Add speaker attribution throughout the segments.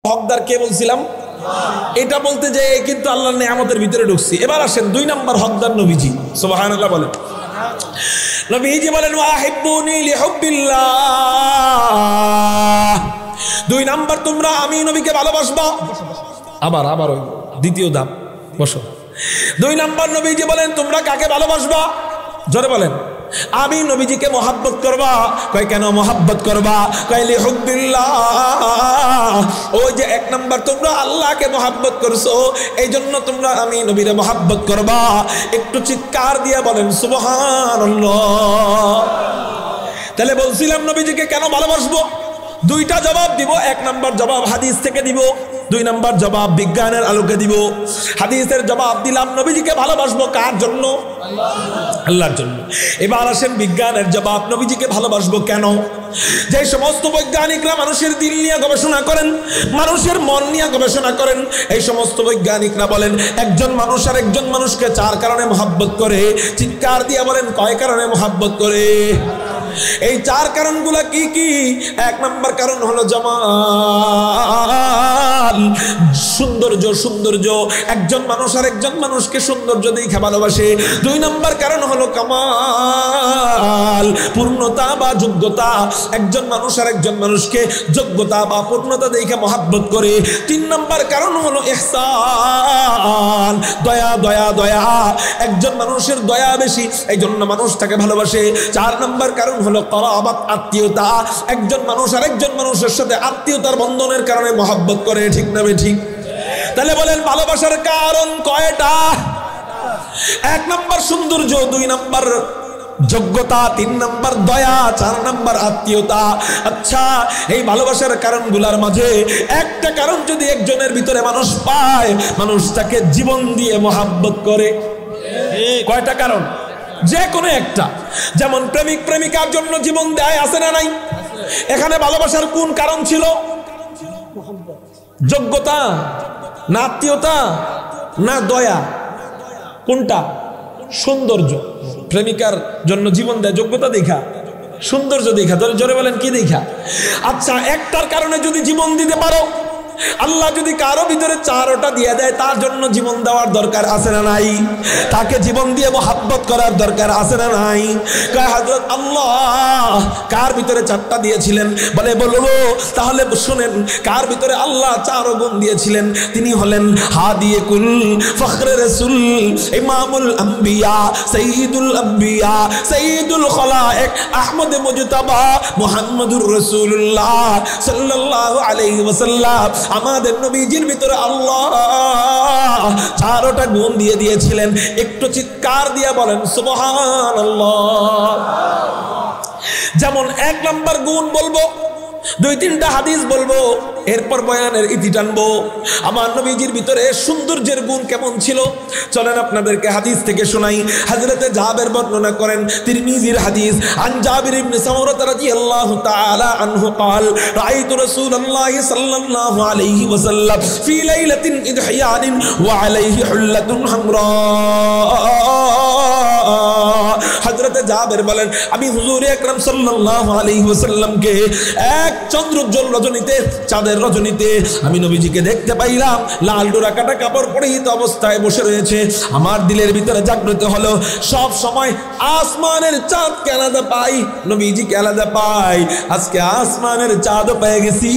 Speaker 1: হকদার কে বলছিলাম? এটা বলতে যে কিন্তু আল্লাহর নিয়ামতের ভিতরে ঢুকছি। এবার আসেন 2 নাম্বার হকদার নবীজি। সুবহানাল্লাহ বলেন। নবীজি বলেন ওয়াহিব্বুনি লিহুব্বিল্লাহ। 2 নাম্বার তোমরা আমি নবীকে ভালোবাসবা। আবার ওই দ্বিতীয় ধাপ বসো। 2 নাম্বার নবীজি বলেন তোমরা কাকে ভালোবাসবা? জোরে বলেন। আমি নবীজিকে মহাব্বত করবা। কয় কেন মহাব্বত করবা? কয় লিহুব্বিল্লাহ। ওই যে 1 নাম্বার তোমরা আল্লাহকে মহাব্বত করছো, এই জন্য তোমরা আমি নবীরে মহাব্বত করবা। একটু চিৎকার দিয়ে বলেন সুবহানাল্লাহ। তাহলে বলছিলাম নবীজিকে কেন ভালোবাসবো? 2টা জবাব দিব। 1 নাম্বার জবাব হাদিস থেকে দিব, 2 নাম্বার জবাব বিজ্ঞানের আলোকে দিব। হাদিসের জবাব দিলাম নবীজিকে ভালোবাসবো কার জন্য? আল্লাহর জন্য। এবার আসেন বিজ্ঞানের জবাব, নবীজিকে ভালোবাসবো কেন? যে সমস্ত বৈজ্ঞানিকরা মানুষের দিল নিয়ে গবেষণা করেন, মানুষের মন নিয়ে গবেষণা করেন, এই সমস্ত বৈজ্ঞানিকরা বলেন একজন মানুষ আর একজন মানুষকে 4 কারণে মহব্বত করে। চিৎকার দিয়ে বলেন কয় কারণে মহব্বত করে? এই 4 কারণগুলো কি কি? 1 নাম্বার কারণ হলো জামাল, সৌন্দর্য। একজন মানুষ আর একজন মানুষকে সৌন্দর্য দেখে ভালোবাসে। 2 নাম্বার কারণ হলো কামাল, পূর্ণতা বা যোগ্যতা। একজন মানুষ আর একজন মানুষকে যোগ্যতা বা পূর্ণতা দেখে মহব্বত করে। 3 নাম্বার কারণ হলো ইহসান, দয়া। একজন মানুষের দয়া বেশি, এই জন্য মানুষ তাকে ভালোবাসে। 4 নাম্বার কারণ হলো করাবাত, আত্মীয়তা। একজন মানুষ আর একজন মানুষের সাথে আত্মীয়তার বন্ধনের কারণে মহব্বত করে। ঠিক না ঠিক? তাহলে বলেন ভালোবাসার কারণ কয়টা? 1 নাম্বার সৌন্দর্য, 2 নাম্বার যোগ্যতা, 3 নাম্বার দয়া, 4 নাম্বার আত্মীয়তা। আচ্ছা, এই ভালোবাসার কারণগুলোর মাঝে একটা কারণ যদি একজনের ভিতরে মানুষ পায়, মানুষ তাকে জীবন দিয়ে মহব্বত করে। কয়টা কারণ? যে কোনো একটা। যেমন প্রেমিক প্রেমিকার জন্য জীবন দেয়, আছে না নাই? এখানে ভালোবাসার কোন কারণ ছিল? যোগ্যতা না আত্মীয়তা না দয়া? কোনটা? সৌন্দর্য। প্রেমিকার জন্য জীবন দেয় যোগ্যতা দেখা, সৌন্দর্য দেখা। জোরে বলেন কি দেখা? আচ্ছা, একটার কারণে যদি জীবন দিতে পারো, আল্লাহ যদি কারো ভিতরে 4টা দিয়ে দেয়, তার জন্য জীবন দেওয়ার দরকার আছে না নাই? তাকে জীবন দিয়ে মহব্বত করার দরকার আছে না নাই? হযরত আল্লাহ কার ভিতরে 4টা দিয়েছিলেন? বলবো তাহলে শুনেন, কার ভিতরে আল্লাহ 4 গুণ দিয়েছিলেন? তিনি হলেন হাদিয়ে কুল, ফখরে রাসূল, ইমামুল আম্বিয়া, সাইয়্যিদুল আম্বিয়া, সাইয়্যিদুল খলায়েক, আহমদ মুজতাবা, মুহাম্মদুর রাসূলুল্লাহ সাল্লাল্লাহু আলাইহি ওয়াসাল্লাম। আমাদের নবীজির ভিতরে আল্লাহ 4টা গুণ দিয়ে দিয়েছিলেন। একটু চিৎকার দিয়ে বলেন সুবহানাল্লাহ। যেমন 1 নাম্বার গুণ বলবো, 2-3টা হাদিস বলবো, এরপর বয়ানের ইতি টানবো। আমার নবীজির ভিতরে সৌন্দর্যের গুণ কেমন ছিল চলেন আপনাদেরকে হাদিস থেকে শোনাই। হযরতে জাবের বর্ণনা করেন, তিরমিজির হাদিস। আন জাবির ইবনে সামুরা রাদিয়াল্লাহু তাআলা আনহু قال রাআইতু রাসূলুল্লাহ সাল্লাল্লাহু আলাইহি ওয়াসাল্লাম ফি লাইলাতিন ইদহিয়ান ওয়া আলাইহি হুল্লাতুন হামরা। হযরতে জাবের বলেন আমি হুজুর আকরাম সাল্লাল্লাহু আলাইহি ওয়াসাল্লামকে এক চন্দ্রোজ্জ্বল রজনীতে, চাঁদের রজনীতে আমি নবীজিকে দেখতে পাইলাম লাল ডোরা কাটা কাপড় পরিহিত অবস্থায় বসে রয়েছে। আমার দিলের ভিতরে জাগ্রত হলো, সব সময় আসমানের চাঁদকে আলাদা পাই, নবীজিকে আলাদা পাই। আজকে আসমানের চাঁদও পেয়ে গেছি,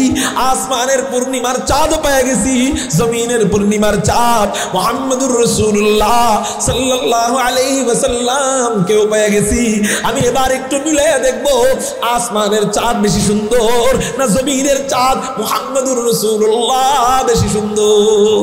Speaker 1: আসমানের পূর্ণিমার চাঁদও পেয়ে গেছি, জমিনের পূর্ণিমার চাঁদ মুহাম্মদুর রাসূলুল্লাহ সাল্লাল্লাহু আলাইহি ওয়াসাল্লাম কেউ পেয়ে গেছি। আমি এবার একটু মিলে দেখবো আসমানের চাঁদ বেশি সুন্দর না জমিনের চাঁদ মুহাম্মদুর রাসূলুল্লাহ বেশি সুন্দর।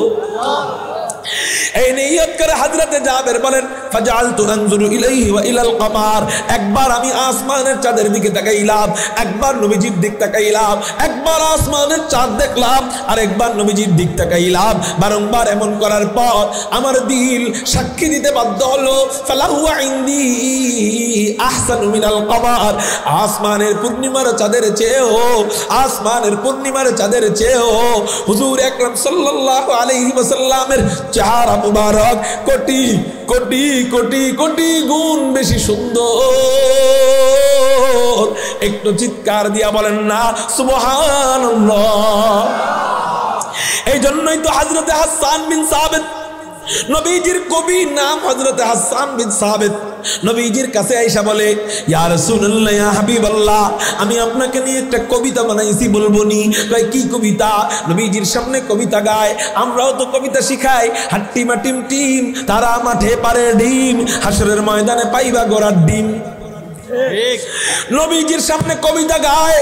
Speaker 1: এই নিয়ত করে হযরতে জাবের বলেন ফাজআলতু আনজুরু ইলাইহি ওয়া ইলাল কমার। একবার আমি আসমানের চাঁদের দিকে তাকাইলাম, একবার নবীজির দিক তাকাইলাম, একবার আসমানের চাঁদ দেখলাম আর একবার নবীজির দিক তাকাইলাম। বারংবার এমন করার পর আমার দিল সাক্ষী দিতে বাধ্য হলো ফালাহু ইনদি আহসানু মিনাল কমার। আসমানের পূর্ণিমার চাঁদের চেয়েও, আসমানের পূর্ণিমার চাঁদের চেয়েও হুজুর আকরাম সাল্লাল্লাহু আলাইহি ওয়াসাল্লামের চেহারা মুবারক কোটি কোটি কোটি কোটি গুণ বেশি সুন্দর। একটু চিৎকার দিয়া বলেন না সুবহানাল্লাহ। এই জন্যই তো হযরতে হাসান বিন সাবিত, নবীজির কবি নাম হযরতে হাসান বিন সাবিত, নবীজির কাছে আয়েশা বলে, ইয়া রাসূলুল্লাহ, ইয়া হাবিবাল্লাহ, আমি আপনাকে নিয়ে একটা কবিতা বানাইছি, বলবো নি? ভাই কি কবিতা? নবীজির সামনে কবিতা গায়। আমরাও তো কবিতা শিখাই, হাট্টিমা টিম টিম, তারা মাঠে পারে ডিম, হাসরের ময়দানে পাইবা গোরার ডিম। নবীজির সামনে কবিতা গায়,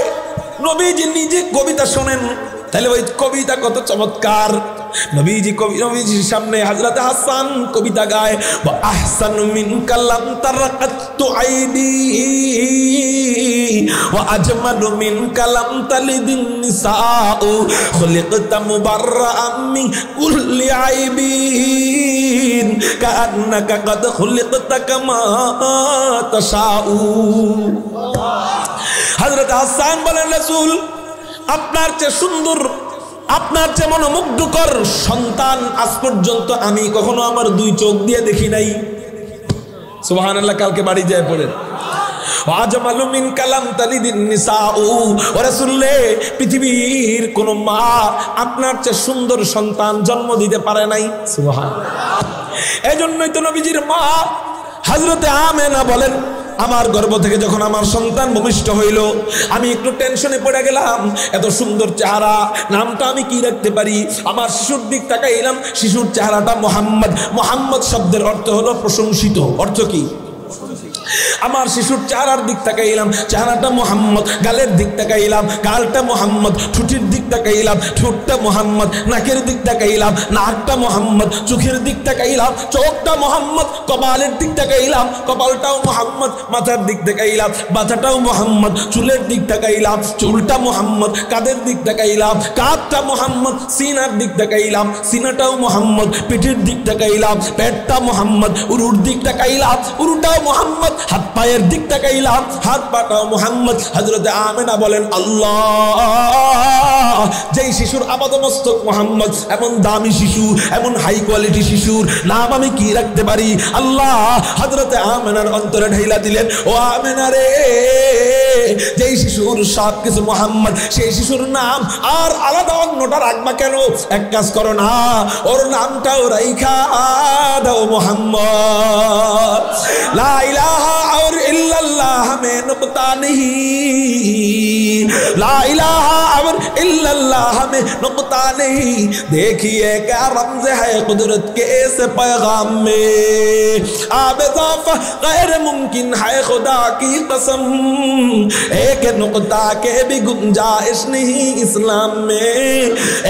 Speaker 1: নবীজি নিজে কবিতা শোনেন, তাহলে ওই কবিতা কত চমৎকার। নবীজির সামনে হযরত হাসান কবিতা গায়, ওয়া আহসানু মিনকা লাম তারাকাতু আইদি ওয়া আজমালু মিনকা লাম তালিদিন নিসাউ খুলিকতা মুবাররাআম মিন কুল্লি আইবিন কাআন্নাকা কাদ খুলিকতা কামা তাশাউ। হযরত হাসান বলেন, রাসূল, আপনার চেয়ে সুন্দর, আপনার চেয়ে মনোমুগ্ধকর সন্তান আজ পর্যন্ত আমি কখনো আমার দুই চোখ দিয়ে দেখি নাই। সুবহানাল্লাহ। কালকে বাড়ি যায় পড়েন, আজমালু মিন কালাম তালিদিন নিসাউ। ও রাসূলুল্লাহ, পৃথিবীর কোন মা আপনার চেয়ে সুন্দর সন্তান জন্ম দিতে পারে নাই। সুবহানাল্লাহ। এজন্যই তো নবীজির মা হযরতে আমেনা বলেন, আমার গর্ভ থেকে যখন আমার সন্তান ভূমিষ্ঠ হইল, আমি একটু টেনশনে পড়ে গেলাম, এত সুন্দর চেহারা, নামটা আমি কি রাখতে পারি? আমার শিশুর দিক তাকাইলাম, শিশুর চেহারাটা মোহাম্মদ। মোহাম্মদ শব্দের অর্থ হলো প্রশংসিত। অর্থ কি? আমার শিশুর চেহারার দিক তাকাইলাম, চেহারাটা মোহাম্মদ। গালের দিক তাকাইলাম, গালটা মোহাম্মদ। ঠোঁটের দিক তাকাইলাম, ঠোঁটটা মোহাম্মদ। নাকের দিক তাকাইলাম, নাকটা মোহাম্মদ। চোখের দিক তাকাইলাম, চোখটা মোহাম্মদ। কপালের দিক তাকাইলাম, কপালটাও মোহাম্মদ। মাথার দিক তাকাইলাম, মাথাটাও মোহাম্মদ। চুলের দিক তাকাইলাম, চুলটা মোহাম্মদ। কাঁধের দিক তাকাইলাম, কাঁধটা মোহাম্মদ। সিনার দিক তাকাইলাম, সিনাটাও মোহাম্মদ। পেটের দিক তাকাইলাম, পেটটা মোহাম্মদ। উরুর দিক তাকাইলাম, উরুটাও মোহাম্মদ। হাত পায়ের দিক তাকাইলাম, হাত পাটাও মোহাম্মদ। হযরতে আমেনা বলেন, আল্লাহ, যেই শিশুর আপাদমস্তক মোহাম্মদ, এমন দামি শিশু, এমন হাই কোয়ালিটি শিশুর নাম আমি কি রাখতে পারি? আল্লাহ হযরতে আমেনার অন্তরে ঢাইলা দিলেন, ও আমেনা রে, যেই শিশুর সব কিছু মোহাম্মদ, সেই শিশুর নাম আর আলাদা অন্যটা রাখবা কেন? এক কাজ করো না, ওর নামটাও রাইখা দাও মোহাম্মদ। লা ইলাহা और इल्लल्लाह में नुक्ता नहीं, ला इलाहा और इल्लल्लाह में नुक्ता नहीं। देखिए क्या रमज़ है कुदरत के इस पैगाम में, आबिज़ाफ़ा गैर मुमकिन है खुदा की कसम। एक नुक्ता के भी गुंजाइश नहीं इस्लाम में,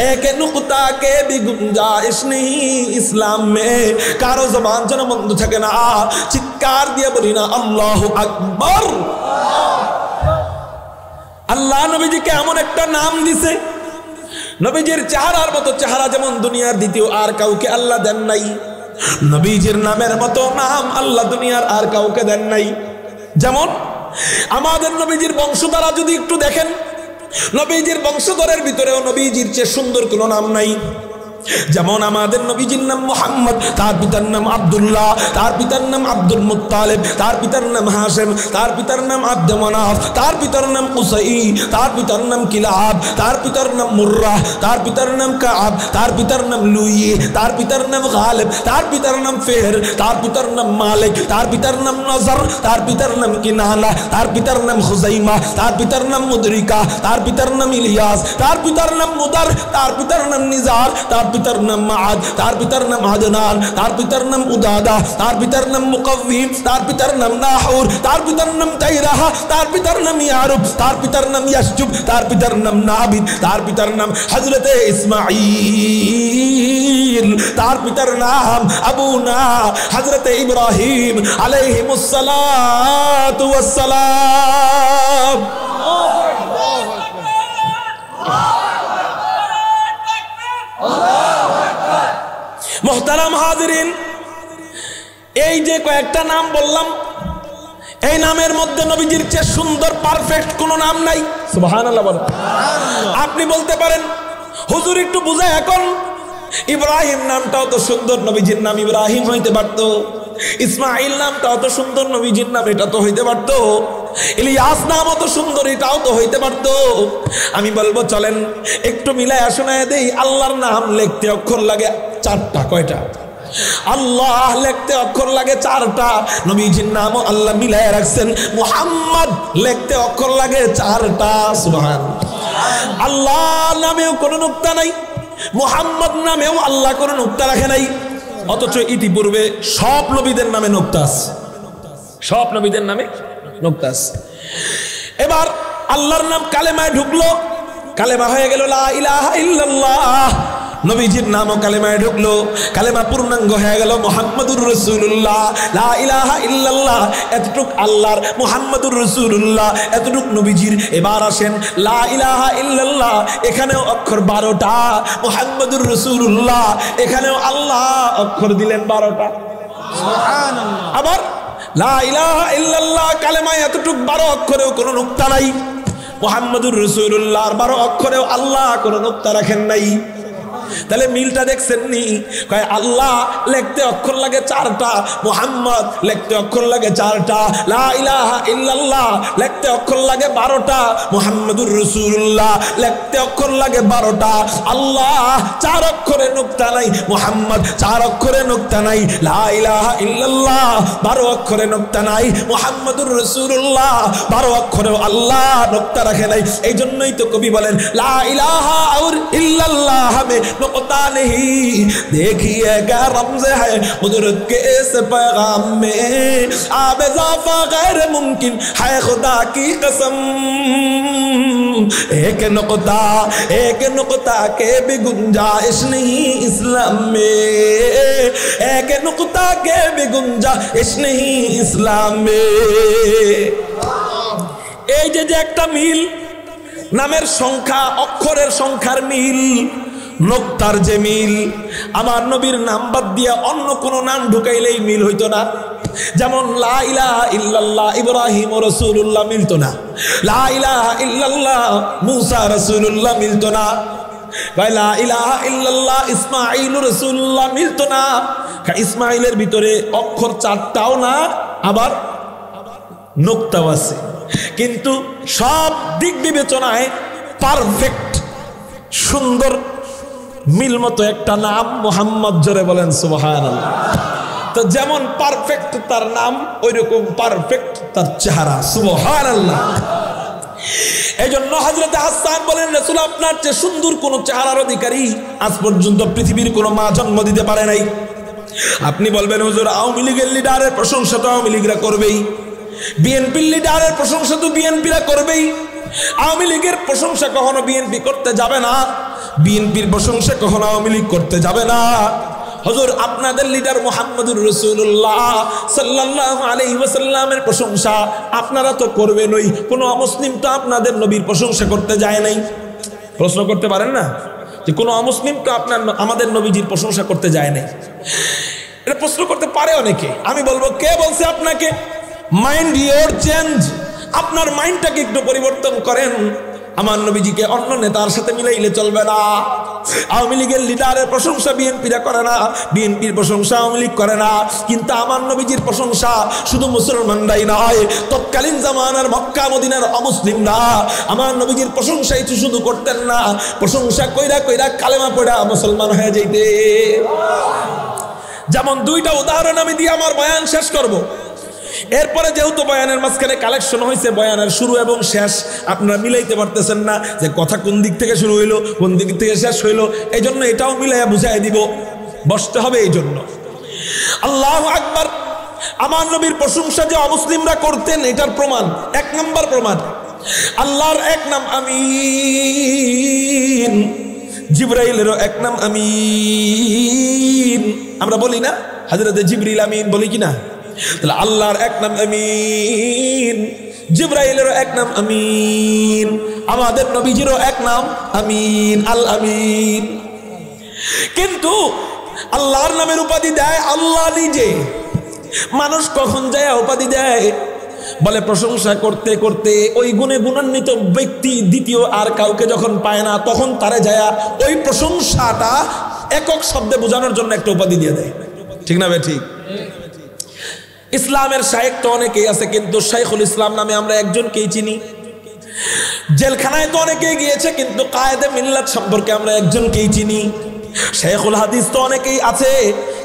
Speaker 1: एक नुक्ता के भी गुंजाइश नहीं इस्लाम में। कारो ज़बान जन बंद থাকে না, চিৎকার দিয়ে বলি না আল্লাহু আকবার। আল্লাহ নবীজিকে এমন একটা নাম দিছে, নবীজির চেহারার মতো চেহারা যেমন দুনিয়ার দ্বিতীয় আর কাউকে আল্লাহ দেন নাই, নবীজির নামের মতো নাম আল্লাহ দুনিয়ার আর কাউকে দেন নাই। যেমন আমাদের নবীজির বংশধারা যদি একটু দেখেন, নবীজির বংশধরের ভিতরেও নবীজির চেয়ে সুন্দর কোনো নাম নাই। যেমন আমাদের নবীজির নাম মুহাম্মদ, তার পিতার নাম আব্দুল্লাহ, তার পিতার নাম আব্দুল মুত্তালিব, তার পিতার নাম হাশিম, তার পিতার নাম আব্দ মানাফ, তার পিতার নাম কুসাই, তার পিতার নাম কিলাব, তার পিতার নাম মুররা, তার পিতার নাম কাব, তার পিতার নাম লুই, তার পিতার নাম গালিব, তার পিতার নাম ফেহর, তার পিতার নাম মালিক, তার পিতার নাম নজর, তার পিতার নাম কিনানা, তার পিতার নাম খুজাইমা, তার পিতার নাম মুদরিকা, তার পিতার নাম ইলিয়াস, তার পিতার নাম মুদার, তার পিতার নাম নিজার, তার পিতার নাম মাআদ, তার পিতার নাম আদনান, তার পিতার নাম উদাদা, তার পিতার নাম মুকাওয়িম, তার পিতার নাম নাহুর, তার পিতার নাম তাইরাহা, তার পিতার নাম ইয়ারুব, তার পিতার নাম ইয়াসজুব, তার পিতার নাম নাবিদ, তার পিতার নাম হযরতে ইসমাঈল, তার পিতার নাম আবুনা হযরতে ইব্রাহিম আলাইহিমুস সালাতু ওয়াস সালাম। মোহতারাম হাজিরিন, এই যে কয়েকটা নাম বললাম, এই নামের মধ্যে নবীজির চেয়ে সুন্দর পারফেক্ট কোনো নাম নাই। সুবহানাল্লাহ বলেন। আপনি বলতে পারেন, হুজুর একটু বুঝায় এখন, ইব্রাহিম নামটাও তো সুন্দর, নবীজির নাম ইব্রাহিম হইতে পারতো। ইসমাইল নামটাও তো সুন্দর, নবীজির নাম এটা তো হইতে পারতো। ইলিয়াস নাম অত সুন্দর, এটাও তো হইতে পারতো। আমি বলবো চলেন একটু মিলাই শোনায় দেই। আল্লাহর নাম লিখতে অক্ষর লাগে 4টা। কয়টা? আল্লাহ লিখতে অক্ষর লাগে 4টা। নবীজির নামও আল্লাহ মিলায় রাখছেন। মুহাম্মদ লিখতে অক্ষর লাগে 4টা। সুবহানাল্লাহ। আল্লাহ নামেও কোনো নুক্তা নাই, মুহাম্মদ নামেও আল্লাহ কোনো নুক্তা রাখে নাই। অথচ ইতিপূর্বে সব নবীদের নামে নুক্তা আছে, সব নবীদের নামে নুক্তা আছে। এবার আল্লাহর নাম কালেমায় ঢুকলো, কালেমা হয়ে গেল লা ইলাহা ইল্লাল্লাহ। নবীজির নামও কালেমায় ঢুকলো, কালেমা পূর্ণাঙ্গ হয়ে গেল মুহাম্মাদুর রাসূলুল্লাহ। লা ইলাহা ইল্লাল্লাহ এতটুক আল্লাহর, মুহাম্মাদুর রাসূলুল্লাহ এতটুক নবীজির। এবার আসেন লা ইলাহা ইল্লাল্লাহ, এখানেও অক্ষর 12টা। মুহাম্মাদুর রাসূলুল্লাহ এখানেও আল্লাহ অক্ষর দিলেন 12টা। সুবহানাল্লাহ। আবার লা ইলাহা ইল্লাল্লাহ কালেমায় এতটুক 12 অক্ষরেও কোনো নুক্তা নাই। মুহাম্মাদুর রাসূলুল্লাহর 12 অক্ষরেও আল্লাহ কোনো নুক্তা রাখেন নাই। তাহলে মিলটা দেখছেন নি? কয় আল্লাহ লিখতে অক্ষর লাগে 4টা, মুহাম্মদ লিখতে অক্ষর লাগে 4টা, লা ইলাহা ইল্লাল্লাহ লিখতে অক্ষর লাগে 12টা, মুহাম্মাদুর রাসূলুল্লাহ লিখতে অক্ষর লাগে 12টা। আল্লাহ 4 অক্ষরে নুক্তা নাই, মুহাম্মদ 4 অক্ষরে নুক্তা নাই, লা ইলাহা ইল্লাল্লাহ 12 অক্ষরে নুক্তা নাই, মুহাম্মাদুর রাসূলুল্লাহ 12 অক্ষরেও আল্লাহ নুক্তা রাখে নাই। এই জন্যই তো কবি বলেন লা ইলাহা और इल्लल्लाह में नुक्ता नहीं, देखिएगा रमज़ है कुदरत के इस पैगाम में, आब इज़ाफ़ा गैर मुमकिन है खुदा की कसम। एक नुक्ता के भी गुंजाइश नहीं इस्लाम में, एक नुक्ता के भी गुंजाइश नहीं इस्लाम में। এই যে একটা মিল, নামের সংখ্যা অক্ষরের সংখ্যার মিল, নোক্তার যে মিল, আমার নবীর নাম বাদ দিয়ে অন্য কোনো নাম ঢুকাইলেই মিল হইতো না। যেমন লা ইলাহা ইল্লাল্লাহ ইব্রাহিম রাসূলুল্লাহ মিলতো না, লা ইলাহা ইল্লাল্লাহ মুসা রাসূলুল্লাহ মিলতো না, লা ইলাহা ইল্লাল্লাহ ইসমাঈল রাসূলুল্লাহ মিলতো না। ইসমাঈলের ভিতরে অক্ষর 4টাও না, আবার নোক্তাও আছে, কিন্তু সব দিক বিবেচনায় পারফেক্ট সুন্দর মিল মতো একটা নাম মুহাম্মদ। জোরে বলেন সুবহানাল্লাহ। তো যেমন পারফেক্ট তার নাম, ওই রকম পারফেক্ট তার চেহারা। সুবহানাল্লাহ। এই জন্য হযরত হাসান বলেন রাসূল আপনার চেয়ে সুন্দর কোন চেহারার অধিকারী আজ পর্যন্ত পৃথিবীর কোন মা জন্ম দিতে পারে নাই। আপনি বলবেন হুজুর আওয়ামী লীগের লিডারের প্রশংসা তো আওয়ামী লীগরা করবেই, বিএনপির লিডারের প্রশংসা তো বিএনপিরা করবেই। আওয়ামী লীগের প্রশংসা কখনো বিএনপি করতে যাবে না, বিএনপির প্রশংসা কখনো আওয়ামী লীগ করতে যাবে না। হুজুর আপনাদের লিডার মুহাম্মদুর রাসূলুল্লাহ সাল্লাল্লাহু আলাইহি ওয়াসাল্লামের প্রশংসা আপনারা তো করবেনই, কোন অমুসলিম তো আপনাদের নবীর প্রশংসা করতে যায় নাই। প্রশ্ন করতে পারেন না যে কোন অমুসলিম তো আপনার আমাদের নবীজির প্রশংসা করতে যায় নাই? এটা প্রশ্ন করতে পারে অনেকে। আমি বলবো কে বলছে আপনাকে? মাইন্ড ইওর চেঞ্জ, আপনার মাইন্ডটাকে একটু পরিবর্তন করেন। আমার নবীজিকে অন্য নেতার সাথে মিলাইলে চলবে না। আওয়ামী লীগের লিডারের প্রশংসা বিএনপিরা করে না, বিএনপির প্রশংসা আওয়ামী লীগ করে না, কিন্তু আমার নবীজির প্রশংসা শুধু মুসলমানরাই নয়, তৎকালীন জামানার মক্কা মদিনার অমুসলিমরা আমার নবীজির প্রশংসাই শুধু করতেন না, প্রশংসা কইরা কইরা কালেমা পড়া মুসলমান হয়ে যাইতে। যেমন 2টা উদাহরণ আমি দিয়ে আমার বয়ান শেষ করব। এরপরে যেহেতু বয়ানের মাঝখানে কালেকশন হয়েছে, বয়ানের শুরু এবং শেষ আপনারা মিলাইতে পারতেছেন না যে কথা কোন দিক থেকে শুরু হইলো কোন দিক থেকে শেষ হইলো, এই জন্য এটাও মিলাইয়া বুঝাই দিব, বসতে হবে এই জন্য। আল্লাহু আকবার। আমার নবীর প্রশংসা যে অমুসলিমরা করতেন এটার প্রমাণ, 1 নম্বর প্রমাণ আল্লাহর 1 নাম আমিন, জিবরাইলেরও 1 নাম আমিন। আমরা বলি না হযরতে জিবরিল আমিন বলি কিনা? তাহলে আল্লাহর 1 নাম আমিন, জিবরাইলেরও 1 নাম আমিন, আমাদের নবীজিরও 1 নাম আমিন, আল আমিন। কিন্তু আল্লাহর নামের উপাধি দেয় আল্লাহ নিজে। মানুষ কখন যায় উপাধি দেয়? বলে প্রশংসা করতে করতে ওই গুণে গুণান্বিত ব্যক্তি দ্বিতীয় আর কাউকে যখন পায় না, তখন তারে যায় ওই প্রশংসাটা একক শব্দে বোঝানোর জন্য একটা উপাধি দিয়ে দেয়। ঠিক না ভাই? ঠিক। ইসলামের শায়েখ তো অনেকেই আছে, কিন্তু শাইখুল ইসলাম নামে আমরা একজনকেই চিনি। জেলখানায় তো অনেকেই গিয়েছে, কিন্তু কায়েদে মিল্লাত সম্পর্কে আমরা একজনকেই চিনি। শাইখুল হাদিস তো অনেকেই আছে,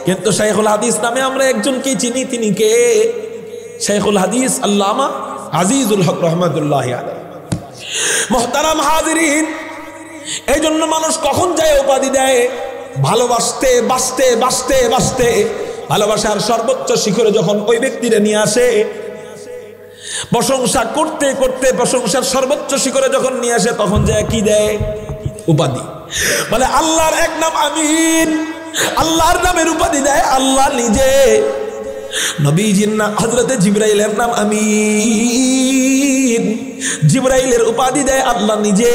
Speaker 1: কিন্তু শাইখুল হাদিস নামে আমরা একজনকেই চিনি। তিনি কে? শাইখুল হাদিস আল্লামা আজিজুল হক রহমাতুল্লাহি আলাইহি। মুহতারাম হাজিরিন, এই জন্য মানুষ কখন যায় উপাধি দেয়? ভালোবাসতে বাসতে বাসতে বাসতে ভালোবাসার সর্বোচ্চ শিখরে যখন ওই ব্যক্তিরে নিয়ে আসে, প্রশংসা করতে করতে প্রশংসার সর্বোচ্চ শিখরে যখন নিয়ে আসে, তখন যায় কি দেয়? উপাধি। বলে আল্লাহর এক নাম আমিন, আল্লাহর নামের উপাধি দেয় আল্লাহ নিজে। নবীজির নাম হযরতে জিবরাইলের নাম আমিন, জিবরাইলের উপাধি দেয় আল্লাহ নিজে।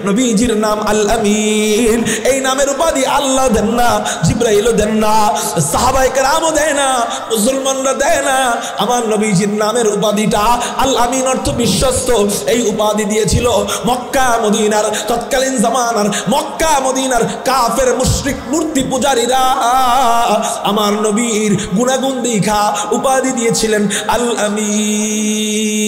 Speaker 1: নবীজির নাম আল আমিন, এই নামের উপাধি আল্লাহ দেন না, জিবরাইলও দেন না, সাহাবায়ে কেরামও দেয় না, মুসলমানরা দেয় না। আমার নবীজির নামের উপাধিটা আল আমিন অর্থ বিশ্বস্ত। এই উপাধি দিয়েছিল মক্কা মদিনার তৎকালীন জামানার মক্কা মদিনার কাফের মুশরিক মূর্তি পূজারীরা আমার নবীর গুণাগুণ দেখা উপাধি দিয়েছিলেন আল আমিন।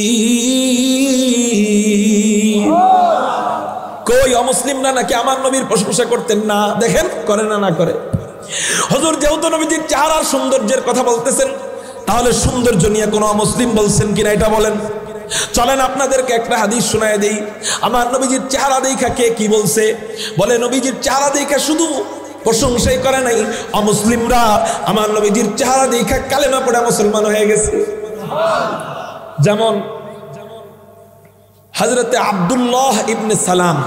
Speaker 1: কই অমুসলিমরা নাকি আমার নবীর প্রশংসা করতেন না? দেখেন করে না, না করে। হুজুর যেহেতু নবীজির চেহারার সৌন্দর্যের কথা বলতেছেন, তাহলে সৌন্দর্য নিয়ে কোনো অমুসলিম বলছেন কিনা এটা বলেন। চলেন আপনাদেরকে একটা হাদিস শোনায় দেই। আমার নবীজির চেহারা দেখা কে কি বলছে? বলে নবীজির চেহারা দেখা শুধু প্রশংসাই করে নাই, অমুসলিমরা আমার নবীজির চেহারা দেখা কালেমা পড়ে মুসলমান হয়ে গেছে। যেমন হযরতে আব্দুল্লাহ ইবনে সালাম,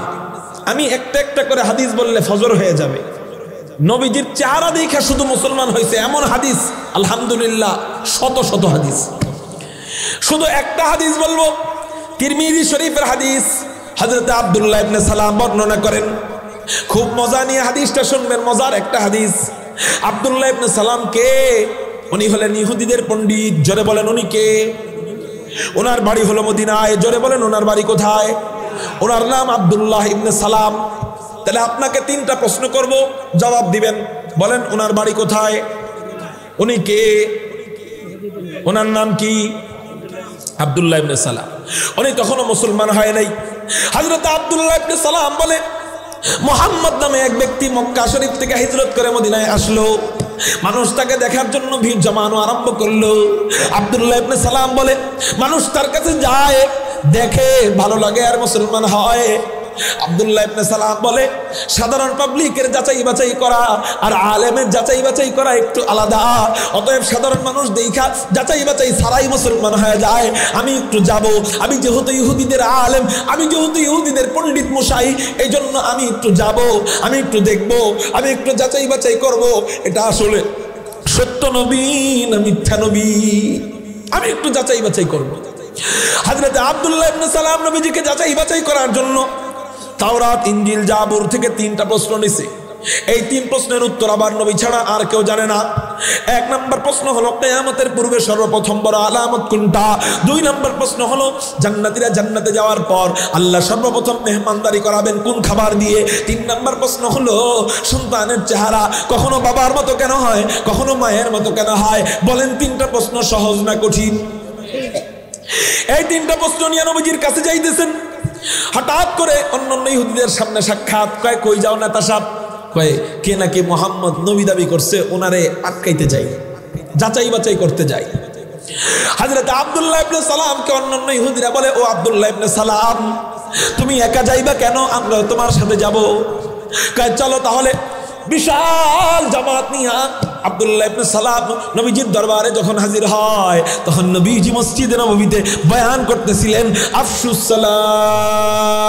Speaker 1: আমি একটা একটা করে হাদিস বললে ফজর হয়ে যাবে। নবীজির চেহারা দেখা শুধু মুসলমান হয়েছে এমন হাদিস আলহামদুলিল্লাহ শত শত হাদিস। শুধু একটা হাদিস বলবো, তিরমিজি শরীফের হাদিস। হযরতে আব্দুল্লাহ ইবনে সালাম বর্ণনা করেন, খুব মজা নিয়ে হাদিসটা শুনবেন, মজার একটা হাদিস। আব্দুল্লাহ ইবনে সালাম কে? উনি হলেন ইহুদিদের পণ্ডিত। জোরে বলেন উনি কে? ওনার বাড়ি হলো মদিনায়। জোরে বলেন ওনার বাড়ি কোথায়? ওনার নাম আব্দুল্লাহ ইবনে সালাম। তাহলে আপনাকে তিনটা প্রশ্ন করব, জবাব দিবেন। বলেন ওনার বাড়ি কোথায়? উনি কে? ওনার নাম কি? আব্দুল্লাহ ইবনে সালাম। উনি তখনও মুসলমান হয় নাই। হযরত আব্দুল্লাহ ইবনে সালাম বলে, মুহাম্মদ নামে এক ব্যক্তি মক্কা শরীফ থেকে হিজরত করে মদিনায় আসলো। মানুষ তাকে দেখার জন্য ভিড় জমানো আরম্ভ করলো। আব্দুল্লাহ ইবনে সালাম বলে, মানুষ তার কাছে যায়, দেখে, ভালো লাগে আর মুসলমান হয়। আব্দুল্লাহ ইবনে সালাম বলে, সাধারণ পাবলিকের যাচাই বাছাই করা আর আলেমের যাচাই বাছাই করা একটু আলাদা। অতএব সাধারণ মানুষ দেখা যাচাই বাছাই ছাড়াই মুসলমান হয়ে যায়। আমি একটু যাব, আমি যেহেতু ইহুদিদের আলেম, আমি যেহেতু ইহুদিদের পণ্ডিত মশাই, এই জন্য আমি একটু যাব, আমি একটু দেখব, আমি একটু যাচাই বাছাই করব, এটা আসলে সত্য নবী না মিথ্যা নবী, আমি একটু যাচাই বাছাই করব। হযরত আব্দুল্লাহ ইবনে সালাম নবীজিকে যাচাই বাছাই করার জন্য তাওরাত, ইনজিল, জাবুর থেকে তিনটা প্রশ্ন নিছে। এই তিন প্রশ্নের উত্তর আবার নবী ছাড়া আর কেউ জানে না। এক নম্বর প্রশ্ন হলো কিয়ামতের পূর্বে সর্বপ্রথম বড় আলামত কোনটা? দুই নম্বর প্রশ্ন হলো জান্নাতীরা জান্নাতে যাওয়ার পর আল্লাহ সর্বপ্রথম মেহমানদারি করাবেন কোন খাবার দিয়ে? তিন নম্বর প্রশ্ন হলো সন্তানের চেহারা কখনো বাবার মতো কেন হয়, কখনো মায়ের মতো কেন হয়? বলেন তিনটা প্রশ্ন সহজ না কঠিন? এই তিনটা প্রশ্ন নিয়ে নবীজির কাছে যাইতেছেন। হঠাৎ করে অন্যান্য ইহুদিদের সামনে সাক্ষাৎ। কয় কই যাও নেতা সাহেব? কয় কে নাকি মুহাম্মদ নবী দাবি করছে, ওনারে আটকাইতে যাই, যাচাই বাছাই করতে যাই। হযরত আব্দুল্লাহ ইবনে সালামকে অন্যান্য ইহুদিরা বলে, ও আব্দুল্লাহ ইবনে সালাম, তুমি একা যাইবা কেন? আমরা তোমার সাথে যাব। কয় চলো তাহলে। বিশাল জামাত নিয়া আব্দুল্লাহ ইবনে সালাম নবীজির দরবারে যখন হাজির হয়, তখন নবীজি মসজিদে নববীতে বয়ান করতেছিলেন, আফশুস সালাম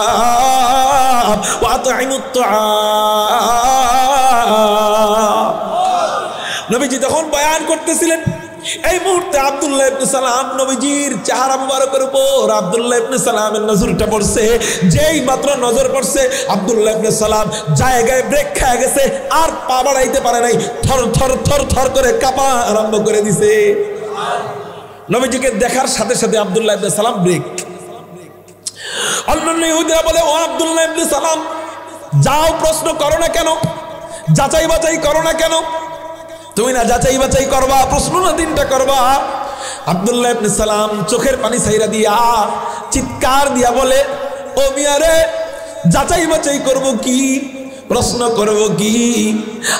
Speaker 1: ওয়া আতঈমুত তাআম। নবীজি তখন বয়ান করতেছিলেন। এই মুহূর্তে আব্দুল্লাহ ইবনে সালাম নবীজির চেহারা মুবারকের উপর আব্দুল্লাহ ইবনে সালামের নজরটা পড়ছে। যেই মাত্র নজর পড়ছে, আব্দুল্লাহ ইবনে সালাম জায়গায় ব্রেক খেয়ে গেছে, আর পা বাড়াইতে পারে নাই। থর থর থর থর করে কাঁপা আরম্ভ করে দিছে। নবীজিকে দেখার সাথে সাথে আব্দুল্লাহ ইবনে সালাম ব্রেক। অন্যান্য ইহুদিরা বলে, ও আব্দুল্লাহ ইবনে সালাম, যাও, প্রশ্ন করো না কেন? যাচাই বাছাই করো না কেন? তুমি না যাচাই বাছাই করবা, প্রশ্ন না তিনটা করবা? আব্দুল্লাহ ইবনে সালাম চোখের পানি ছাইরা দিয়া চিৎকার দিয়া বলে, ও মিয়া রে, যাচাই বাছাই করব কি, প্রশ্ন করব কি?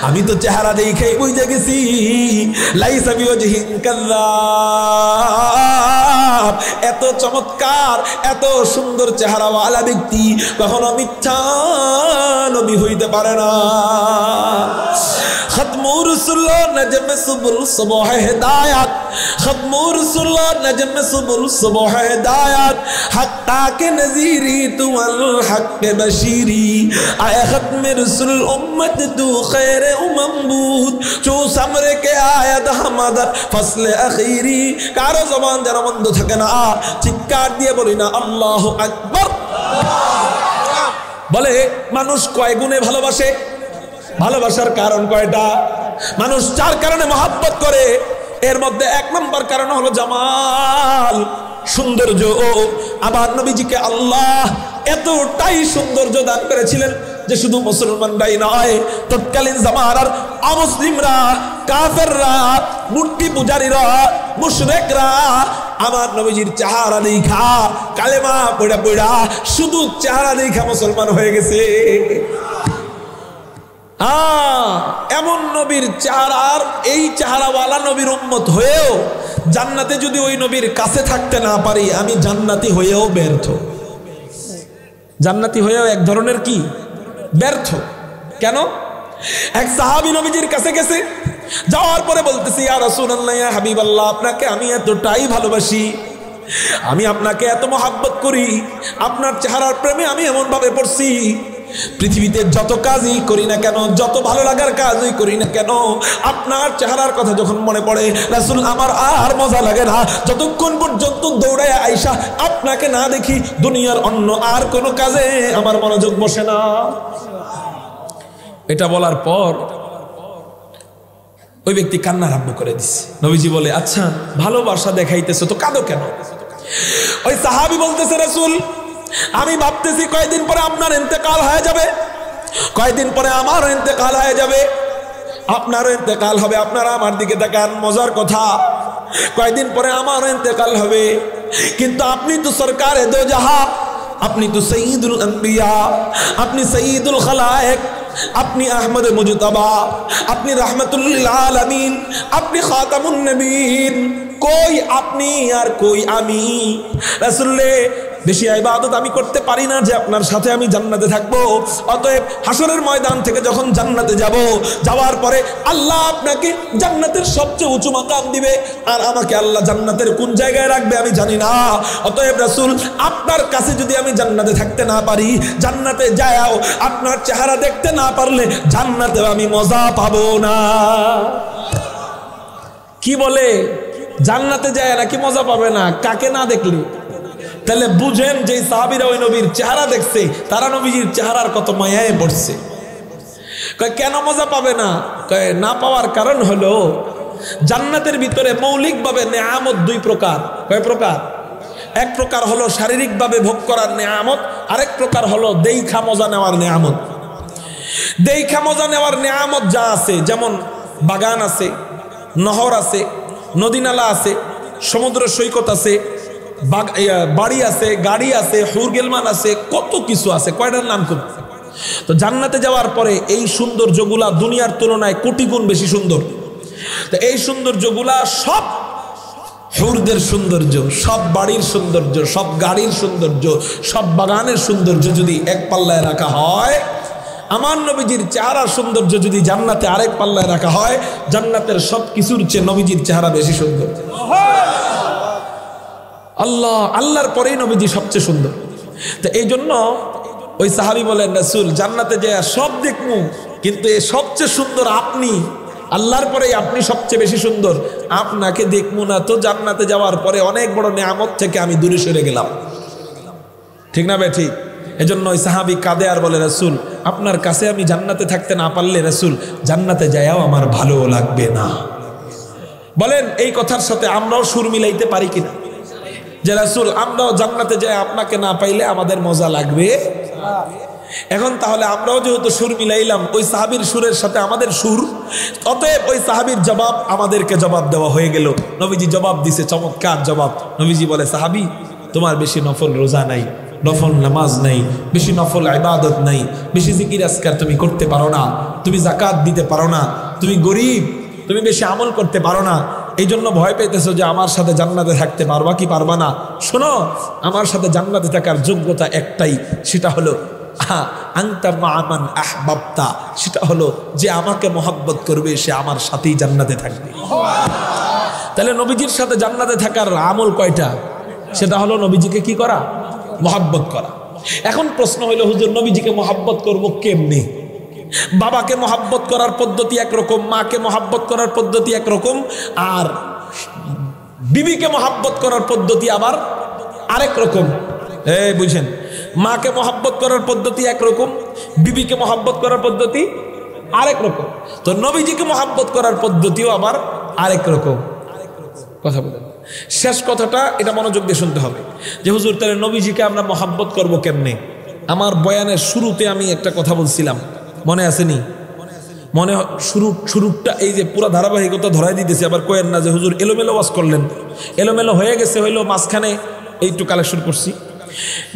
Speaker 1: আমি তো চেহারা দেখেই বুঝে গেছি লাইসা বিওয়াজহিন কাযাব, এত চমৎকার এত সুন্দর চেহারাওয়ালা ব্যক্তি কখনো মিথ্যা নবী হইতে পারে না। খতমুর রাসূলুল্লাহ নজম সুবুল সুবহ হিদায়াত, খতমুর রাসূলুল্লাহ নজম সুবুল সুবহ হিদায়াত, হাক্কা কে নজিরি তু আল হক বশিরি, আয় খতমে রাসূল উম্মত তু খৈর উম্মত, চু সমরে কে আয়াত হামাদ ফসল আখিরি। কারো জবান যেন বন্ধ থাকে না, চিৎকার দিয়ে বলি না আল্লাহু আকবার। বলে মানুষ কয় গুণে ভালোবাসে? ভালোবাসার কারণ কয়টা? মানুষ চার কারণে মহব্বত করে, এর মধ্যে এক নম্বর কারণ হলো জামাল, সৌন্দর্য। আবার নবীজিকে আল্লাহ এতটাই সৌন্দর্য দান করেছিলেন যে শুধু মুসলমানরাই নয়, তৎকালীন জামানার অমুসলিমরা, কাফেররা, মূর্তি পূজারীরা, মুশরিকরা আমার নবীজির চেহারা দেখা কালেমা পড়া পড়া শুধু চেহারা দেখা মুসলমান হয়ে গেছে। এমন নবীর চেহারার, এই চেহারাওয়ালা নবীর উম্মত হয়েও জান্নাতে যদি ওই নবীর কাছে থাকতে না পারি, আমি জান্নাতি হয়েও ব্যর্থ। জান্নাতি হয়েও এক ধরনের কি ব্যর্থ। কেন? এক সাহাবী নবীজির কাছে গেছে, যাওয়ার পরে বলতেছি, ইয়া রাসূলুল্লাহ, ইয়া হাবিবাল্লাহ, আপনাকে আমি এতটাই ভালোবাসি, আমি আপনাকে এত মহব্বত করি, আপনার চেহারার প্রেমে আমি এমন ভাবে পড়ছি, পৃথিবীতে যত কাজই করি না কেন, যত ভালো লাগার কাজই করি না কেন, আপনার চেহারার কথা যখন মনে পড়ে রাসূল আমার আর মজা লাগে না, যতক্ষণ পর্যন্ত দৌড়ায় আইসা আপনাকে না দেখি দুনিয়ার অন্য আর কোনো কাজে আমার মনোযোগ বসে না। এটা বলার পর ওই ব্যক্তি কান্না আরম্ভ করে দিচ্ছে। নবীজি বলে, আচ্ছা ভালোবাসা দেখাইতেছো তো কাঁদো কেন? ওই সাহাবী বলতেছে, রাসূল আমি ভাবতেছি কয়েকদিন পরে আপনার ইন্তেকাল হয়ে যাবে, কয়েকদিন পরে আমার ইন্তেকাল হয়ে যাবে, আপনারও ইন্তেকাল হবে। আপনারা আমার দিকে তাকান, মজার কথা, কয়েকদিন পরে আমার ইন্তেকাল হবে, কিন্তু আপনি তো সরকারে দো জাহান, আপনি তো সঈদুল আম্বিয়া, আপনি সঈদুল খালায়েক, আপনি আহমদ মুজতবা, আপনি রাহমাতুল লিল আলামিন, আপনি খাতামুন নবীন, কই আপনি আর কই আমি? রাসূলে বেশি ইবাদত আমি করতে পারি না যে আপনার সাথে আমি জান্নাতে থাকবো। অতএব হাসরের ময়দান থেকে যখন জান্নাতে যাব, যাওয়ার পরে আল্লাহ আপনাকে জান্নাতের সবচেয়ে উঁচু মাকাম দিবে, আর আমাকে আল্লাহ জান্নাতের কোন জায়গায় রাখবে আমি জানি না। অতএব রাসূল আপনার কাছে যদি আমি জান্নাতে থাকতে না পারি, জান্নাতে যাও আপনার চেহারা দেখতে না পারলে জান্নাতে আমি মজা পাবো না। কি বলে? জান্নাতে যায় নাকি মজা পাবে না? কাকে না দেখলে? তাহলে বুঝেন যে সাহাবীরা ওই নবীর চেহারা দেখছে, তারা নবীজির চেহারার কত মায়ায় পড়ছে। কেন মজা পাবে না? না পাওয়ার কারণ হলো জান্নাতের ভিতরে মৌলিকভাবে নেয়ামত দুই প্রকার। কয় প্রকার? এক প্রকার হলো শারীরিকভাবে ভোগ করার নেয়ামত, আরেক প্রকার হলো দেইখা মজা নেওয়ার নেয়ামত। দেইখা মজা নেওয়ার নেয়ামত যা আছে, যেমন বাগান আছে, নহর আছে, নদী নালা আছে, সমুদ্র সৈকত আছে, বাড়ি আছে, গাড়ি আছে, হুরগেলমান আছে, কত কিছু আছে, কয়টার নাম খুব। তো জান্নাতে যাওয়ার পরে এই সৌন্দর্যগুলা দুনিয়ার তুলনায় কোটি গুণ বেশি সুন্দর। তো এই সৌন্দর্যগুলা সব হুরদের সৌন্দর্য, সব বাড়ির সৌন্দর্য, সব গাড়ির সৌন্দর্য, সব বাগানের সৌন্দর্য যদি এক পাল্লায় রাখা হয়, আমার নবীজির চেহারার সৌন্দর্য যদি জান্নাতে আরেক পাল্লায় রাখা হয়, জান্নাতের সব কিছুর চেয়ে নবীজির চেহারা বেশি সুন্দর। আল্লাহর পরেই নবীজি সবচেয়ে সুন্দর। তো এই জন্য ওই সাহাবী বলেন, রাসূল জান্নাতে যায় সব দেখমু, কিন্তু এই সবচেয়ে সুন্দর আপনি, আল্লাহর পরেই আপনি সবচেয়ে বেশি সুন্দর, আপনাকে দেখমু না তো জান্নাতে যাওয়ার পরে অনেক বড় নেয়ামত থেকে আমি দূরে সরে গেলাম। ঠিক না ভাই? ঠিক। এজন্য ওই সাহাবী কাঁদে আর বলে, রাসূল আপনার কাছে আমি জান্নাতে থাকতে না পারলে রাসূল জান্নাতে যায়াও আমার ভালো লাগবে না। বলেন এই কথার সাথে আমরাও সুর মিলাইতে পারি কিনা যে রাসূল আমরাও জান্নাতে যাই আপনাকে না পাইলে আমাদের মজা লাগবে? এখন তাহলে আমরাও যেহেতু সুর মিলাইলাম ওই সাহাবীর সুরের সাথে আমাদের সুর, অতএব ওই সাহাবীর জবাব আমাদেরকে জবাব দেওয়া হয়ে গেল। নবীজি জবাব দিছে, চমৎকার জবাব। নবীজি বলে, সাহাবী তোমার বেশি নফল রোজা নাই, নফল নামাজ নাই, বেশি নফল ইবাদত নাই, বেশি জিকির আজকার তুমি করতে পারো না, তুমি যাকাত দিতে পারো না, তুমি গরিব, তুমি বেশি আমল করতে পারো না, এই জন্য ভয় পেতেছো যে আমার সাথে জান্নাতে থাকতে পারবা কি পারবা না। শোনো, আমার সাথে জান্নাতে থাকার যোগ্যতা একটাই, সেটা হলো আনতা মা'মান আহবাবতা, সেটা হলো যে আমাকে মহব্বত করবে সে আমার সাথেই জান্নাতে থাকবে। তাহলে নবীজির সাথে জান্নাতে থাকার আমল কয়টা? সেটা হলো নবীজিকে কি করা? মহব্বত করা। এখন প্রশ্ন হইল, হুজুর নবীজিকে মহব্বত করব কেমনে? বাবাকে মহব্বত করার পদ্ধতি একরকম, মাকে মহব্বত করার পদ্ধতি একরকম, আর বিবিকে মহব্বত করার পদ্ধতি আবার আরেক রকম। বুঝছেন, মাকে মহব্বত করার পদ্ধতি একরকম, বিবিকে মহব্বত করার পদ্ধতি আরেক রকম, তো নবীজিকে মহব্বত করার পদ্ধতিও আবার আরেক রকম। কথা বলেন, শেষ কথাটা এটা মনোযোগ দিয়ে শুনতে হবে যে হুজুর তাহলে নবীজিকে আমরা মহব্বত করব কেমনে? আমার বয়ানের শুরুতে আমি একটা কথা বলছিলাম, মনে আসেনি? মনে শুরুটা এই যে পুরো ধারাবাহিকতা ধরাই দিতেছে, আবার কোয়েন না যে হুজুর এলোমেলো ওয়াজ করলেন, এলোমেলো হয়ে গেছে, হইলো মাঝখানে এইটু কালেকশন করছি।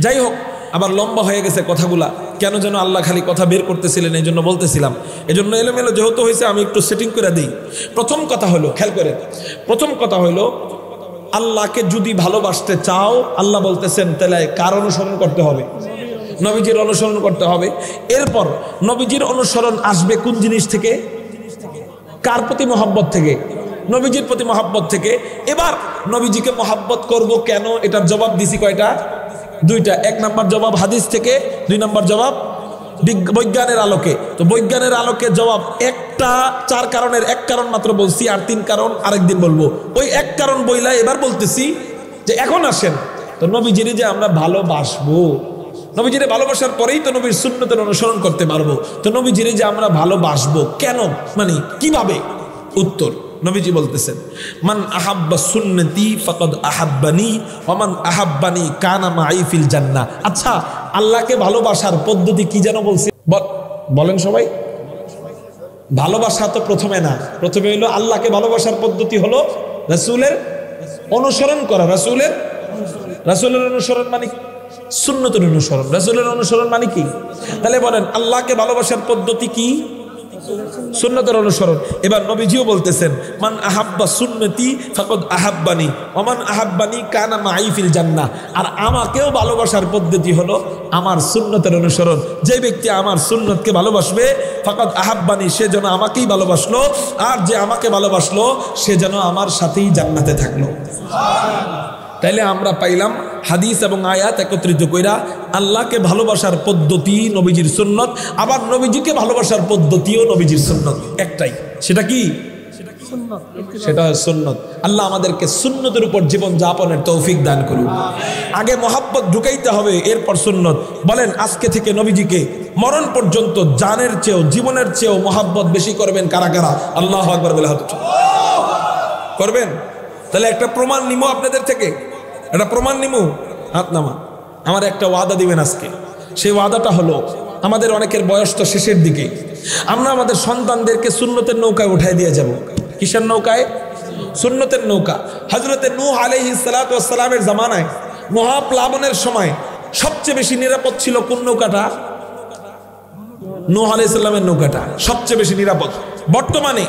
Speaker 1: যাই হোক, আবার লম্বা হয়ে গেছে কথাগুলা, কেন যেন আল্লাহ খালি কথা বের করতেছিলেন, এই জন্য বলতেছিলাম, এই জন্য এলোমেলো যেহেতু হয়েছে আমি একটু সেটিং করে দিই। প্রথম কথা হলো, খেয়াল করেন, প্রথম কথা হলো আল্লাহকে যদি ভালোবাসতে চাও, আল্লাহ বলতেছেন তাহলে কার অনুসরণ করতে হবে? নবীজির অনুসরণ করতে হবে। এরপর নবীজির অনুসরণ আসবে কোন জিনিস থেকে? কার প্রতি মহব্বত থেকে? নবীজির প্রতি মহব্বত থেকে। এবার নবীজিকে মহব্বত করব কেন, এটার জবাব দিছি কয়টা? দুইটা। এক নাম্বার জবাব হাদিস থেকে, দুই নাম্বার জবাব বৈজ্ঞানের আলোকে। তো বৈজ্ঞানের আলোকে জবাব একটা, 4 কারণের এক কারণ মাত্র বলছি, আর 3 কারণ আরেকদিন বলবো। ওই এক কারণ বইলা এবার বলতেছি যে এখন আসেন তো নবীজিরে যে আমরা ভালোবাসবো, নবীজিরে ভালোবাসার পরেই তো নবীর সুন্নতের অনুসরণ করতে পারবো। তো নবীজিরে যে আমরা ভালোবাসবো কেন, মানে কিভাবে? উত্তর, নবীজি বলতেছেন, মান আহাব্বা সুন্নতি ফাকাদ আহাব্বানি ওয়া মান আহাব্বানি কানা মাই ফিল জান্নাহ। আচ্ছা, আল্লাহকে ভালোবাসার পদ্ধতি কি যেন বলছি, বলেন সবাই? ভালোবাসা তো প্রথমে না, প্রথমে হলো আল্লাহকে ভালোবাসার পদ্ধতি হলো রাসূলের অনুসরণ করা। রাসূলের অনুসরণ মানে সুন্নতের অনুসরণ। রাসূলের অনুসরণ মানে কি? তাহলে বলেন আল্লাহকে ভালোবাসার পদ্ধতি কি? সুন্নতের অনুসরণ। এবার নবীজিও বলতেছেন, মান আহাব্বা সুন্নতি ফাকাদ আহাব্বানি ওয়া মান আহাব্বানি কানা মাই ফিল জান্নাহ। আর আমাকেও ভালোবাসার পদ্ধতি হলো আমার সুন্নতের অনুসরণ। যে ব্যক্তি আমার সুন্নতকে ভালোবাসবে, ফাকাদ আহাব্বানি, সে যেন আমাকেই ভালোবাসলো, আর যে আমাকে ভালোবাসলো সে যেন আমার সাথেই জান্নাতে থাকলো। তাইলে আমরা পাইলাম হাদিস এবং আয়াত একত্রিত কইরা আল্লাহকে ভালোবাসার পদ্ধতি নবীজির সুন্নত, আবার নবীজিকে ভালোবাসার পদ্ধতিও নবীজির সুন্নত একটাই। সেটা কি? সেটা সুন্নত। আল্লাহ আমাদেরকে সুন্নতের উপর জীবন যাপনের তৌফিক দান করুন। আগে মহব্বত ঢুকাইতে হবে, এরপর সুন্নত। বলেন আজকে থেকে নবীজিকে মরণ পর্যন্ত জানের চেয়েও, জীবনের চেয়েও মহব্বত বেশি করবেন কারা কারা? আল্লাহু আকবার বলে হাত করবেন। তাহলে একটা প্রমাণ নিমো আপনাদের থেকে, একটা প্রমাণ নিমো, হাত নামা। আমার একটা ওয়াদা দিবেন আজকে। সেই ওয়াদাটা হলো, আমাদের অনেকের বয়স তো শেষের দিকে, আমরা আমাদের সন্তানদেরকে সুন্নতের নৌকায় উঠাই দিয়ে যাব। কিসের নৌকায়? সুন্নতের নৌকা। হযরতে নূহ আলাইহিস সালাতু ওয়াস সালামের জামানায় মহাপ্লাবনের সময় সবচেয়ে বেশি নিরাপদ ছিল কোন নৌকাটা? নূহ আলাইহিস সালামের নৌকাটা সবচেয়ে বেশি নিরাপদ। বর্তমানে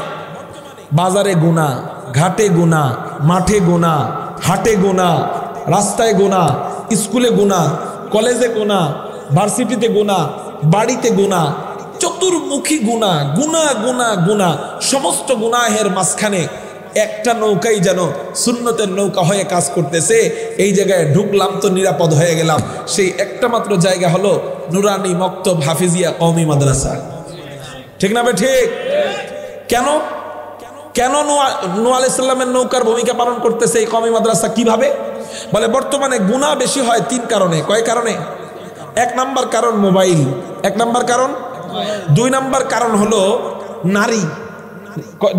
Speaker 1: বাজারে গুনাহ, ঘাটে গুনাহ, মাঠে গুনাহ, হাটে গুনাহ, রাস্তায় গুনাহ, স্কুলে গুনাহ, কলেজে গুনাহ, ভার্সিটিতে গুনাহ, বাড়িতে গুনাহ, চতুর্মুখী গুনাহ, গুনাহ গুনাহ গুনাহ। সমস্ত গুনাহের মাঝখানে একটা নৌকাই যেন সুন্নতের নৌকা হয়ে কাজ করতেছে। এই জায়গায় ঢুকলাম তো নিরাপদ হয়ে গেলাম। সেই একটা মাত্র জায়গা হলো নুরানি মক্তব হাফিজিয়া কওমি মাদ্রাসা। ঠিক না? ঠিক। কেন কেন নূহ আলাইহিস সালামের নৌকার ভূমিকা পালন করতেছে এই কওমি মাদ্রাসা? কিভাবে? বলে বর্তমানে গুনাহ বেশি হয় 3 কারণে। কয় কারণে? 1 নাম্বার কারণ মোবাইল, 1 নাম্বার কারণ। 2 নাম্বার কারণ হলো নারী।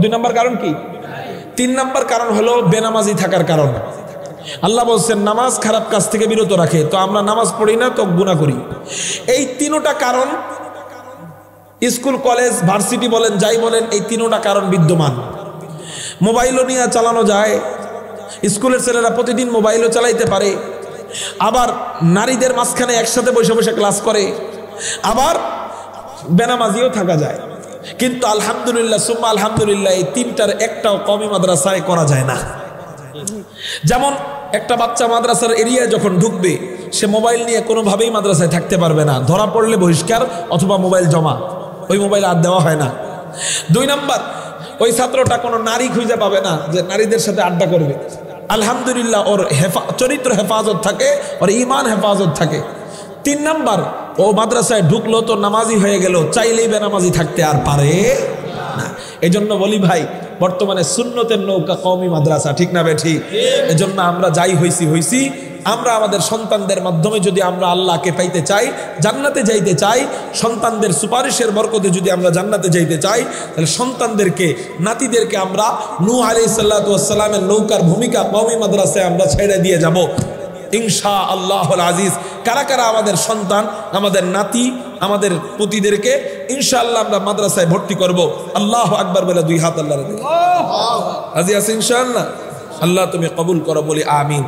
Speaker 1: 2 নাম্বার কারণ কি? 3 নাম্বার কারণ হলো বেনামাজি থাকার কারণ। আল্লাহ বলছেন নামাজ খারাপ কাজ থেকে বিরত রাখে, তো আমরা নামাজ পড়ি না তো গুনাহ করি। এই তিনটা কারণ স্কুল কলেজ ভার্সিটি বলেন যাই বলেন, এই তিনটা কারণ বিদ্যমান। মোবাইলও নিয়ে চালানো যায়, স্কুলের ছেলেরা প্রতিদিন মোবাইলও চালাইতে পারে, আবার নারীদের মাঝখানে একসাথে বসে বসে ক্লাস করে, আবার বেনামাজিও থাকা যায়। কিন্তু আলহামদুলিল্লাহ সুম্মা আলহামদুলিল্লাহ এই তিনটার একটাও কওমি মাদ্রাসায় করা যায় না। যেমন একটা বাচ্চা মাদ্রাসার এরিয়ায় যখন ঢুকবে, সে মোবাইল নিয়ে কোনোভাবেই মাদ্রাসায় থাকতে পারবে না, ধরা পড়লে বহিষ্কার অথবা মোবাইল জমা, ওই মোবাইল আর দেওয়া হয় না। 2 নাম্বার, ওই ছাত্রটা কোনো নারী খুঁজে পাবে না যে নারীদের সাথে আড্ডা করবে। আলহামদুলিল্লাহ ওর চরিত্র হেফাজত থাকে, ওর ঈমান হেফাজত থাকে। 3 নাম্বার, ও মাদ্রাসায় ঢুকলো তো নামাজি হয়ে গেল, চাইলেই বেনামাজি থাকতে আর পারে না। এই জন্য বলি ভাই, বর্তমানে সুন্নতের নৌকা কওমি মাদ্রাসা, ঠিক না বেঠি? এজন্য আমরা যাই হইছি আমরা আমাদের সন্তানদের মাধ্যমে যদি আমরা আল্লাহকে পাইতে চাই, জান্নাতে যাইতে চাই, সন্তানদের সুপারিশের বরকতে যদি আমরা জান্নাতে যাইতে চাই, তাহলে সন্তানদেরকে নাতিদেরকে আমরা নূহ আলাইহিস সালাতু ওয়াস সালামের নৌকার ভূমিকা কওমি মাদ্রাসায় আমরা ছেড়ে দিয়ে যাব ইনশাআল্লাহুল আজিজ। কারা কারা আমাদের সন্তান, আমাদের নাতি, আমাদের পুতিদেরকে ইনশাআল্লাহ আমরা মাদ্রাসায় ভর্তি করব? আল্লাহু আকবার বলে 2 হাত আল্লাহর দিকে রাজি আছে ইনশাআল্লাহ। আল্লাহ তুমি কবুল করো, বলি আমিন।